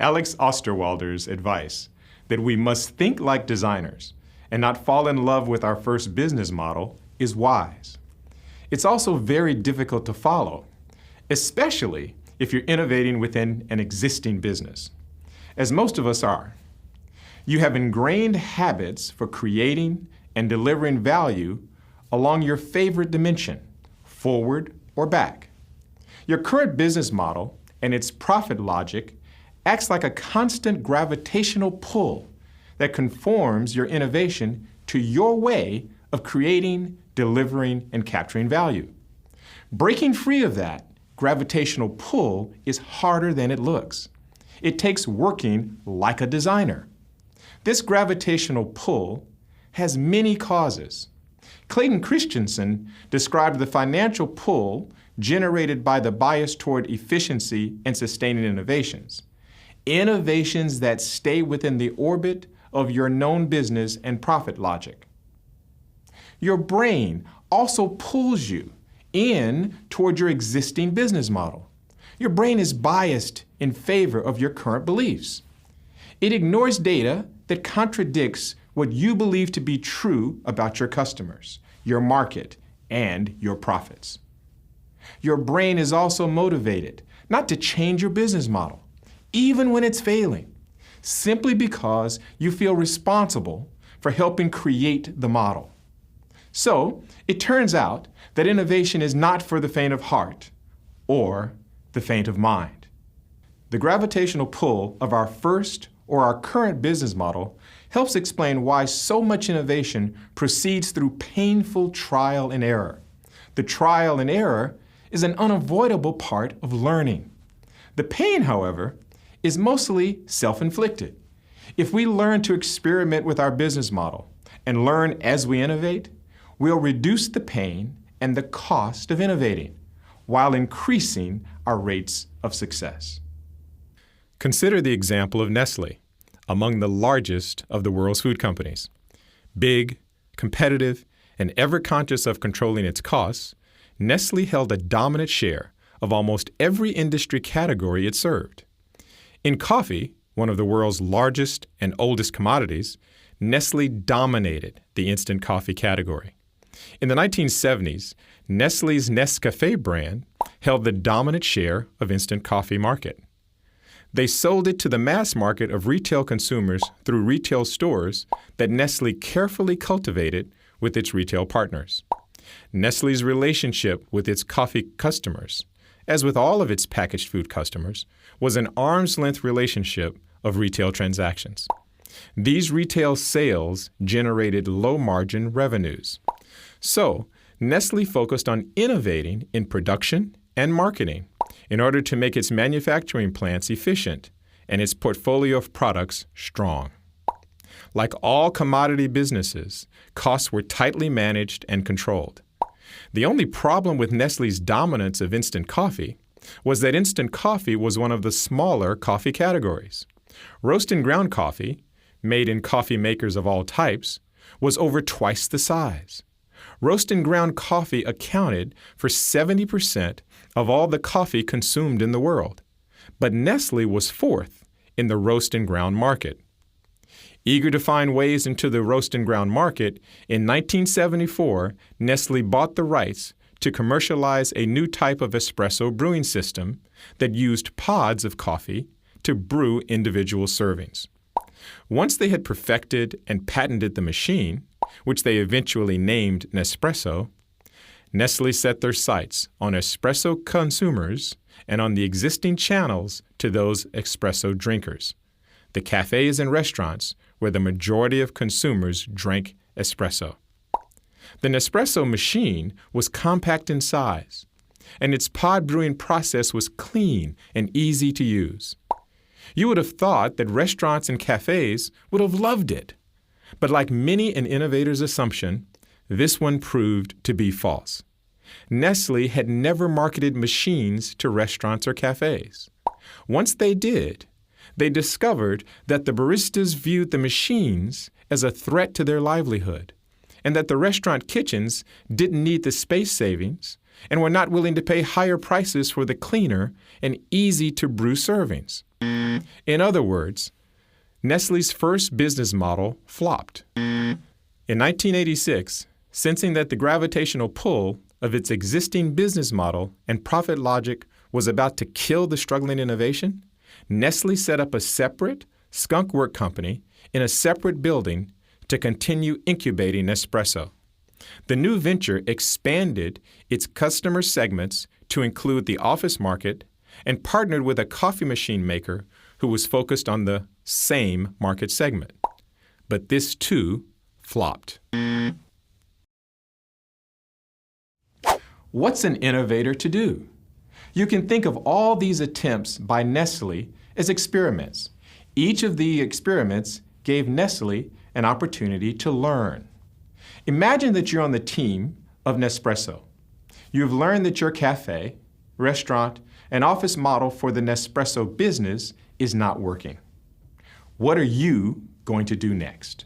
Alex Osterwalder's advice that we must think like designers and not fall in love with our first business model is wise. It's also very difficult to follow, especially if you're innovating within an existing business, as most of us are. You have ingrained habits for creating and delivering value along your favorite dimension, forward or back. Your current business model and its profit logic acts like a constant gravitational pull that conforms your innovation to your way of creating, delivering, and capturing value. Breaking free of that gravitational pull is harder than it looks. It takes working like a designer. This gravitational pull has many causes. Clayton Christensen described the financial pull generated by the bias toward efficiency and sustaining innovations. Innovations that stay within the orbit of your known business and profit logic. Your brain also pulls you in toward your existing business model. Your brain is biased in favor of your current beliefs. It ignores data that contradicts what you believe to be true about your customers, your market, and your profits. Your brain is also motivated not to change your business model, even when it's failing, simply because you feel responsible for helping create the model. So, it turns out that innovation is not for the faint of heart or the faint of mind. The gravitational pull of our first or our current business model helps explain why so much innovation proceeds through painful trial and error. The trial and error is an unavoidable part of learning. The pain, however, is mostly self-inflicted. If we learn to experiment with our business model and learn as we innovate, we'll reduce the pain and the cost of innovating while increasing our rates of success. Consider the example of Nestle, among the largest of the world's food companies. Big, competitive, and ever conscious of controlling its costs, Nestle held a dominant share of almost every industry category it served. In coffee, one of the world's largest and oldest commodities, Nestle dominated the instant coffee category. In the 1970s, Nestle's Nescafé brand held the dominant share of instant coffee market. They sold it to the mass market of retail consumers through retail stores that Nestle carefully cultivated with its retail partners. Nestle's relationship with its coffee customers, as with all of its packaged food customers, was an arm's-length relationship of retail transactions. These retail sales generated low-margin revenues. So, Nestle focused on innovating in production and marketing in order to make its manufacturing plants efficient and its portfolio of products strong. Like all commodity businesses, costs were tightly managed and controlled. The only problem with Nestle's dominance of instant coffee was that instant coffee was one of the smaller coffee categories. Roast and ground coffee, made in coffee makers of all types, was over twice the size. Roast and ground coffee accounted for 70% of all the coffee consumed in the world, but Nestle was fourth in the roast and ground market. Eager to find ways into the roast and ground market, in 1974, Nestle bought the rights to commercialize a new type of espresso brewing system that used pods of coffee to brew individual servings. Once they had perfected and patented the machine, which they eventually named Nespresso, Nestle set their sights on espresso consumers and on the existing channels to those espresso drinkers, the cafes and restaurants where the majority of consumers drank espresso. The Nespresso machine was compact in size, and its pod brewing process was clean and easy to use. You would have thought that restaurants and cafes would have loved it. But like many an innovator's assumption, this one proved to be false. Nestle had never marketed machines to restaurants or cafes. Once they did, they discovered that the baristas viewed the machines as a threat to their livelihood, and that the restaurant kitchens didn't need the space savings and were not willing to pay higher prices for the cleaner and easy-to-brew servings. In other words, Nestle's first business model flopped. In 1986, sensing that the gravitational pull of its existing business model and profit logic was about to kill the struggling innovation, Nestle set up a separate skunk work company in a separate building to continue incubating Nespresso. The new venture expanded its customer segments to include the office market and partnered with a coffee machine maker who was focused on the same market segment. But this too flopped. What's an innovator to do? You can think of all these attempts by Nestle as experiments. Each of the experiments gave Nestle an opportunity to learn. Imagine that you're on the team of Nespresso. You've learned that your cafe, restaurant, and office model for the Nespresso business is not working. What are you going to do next?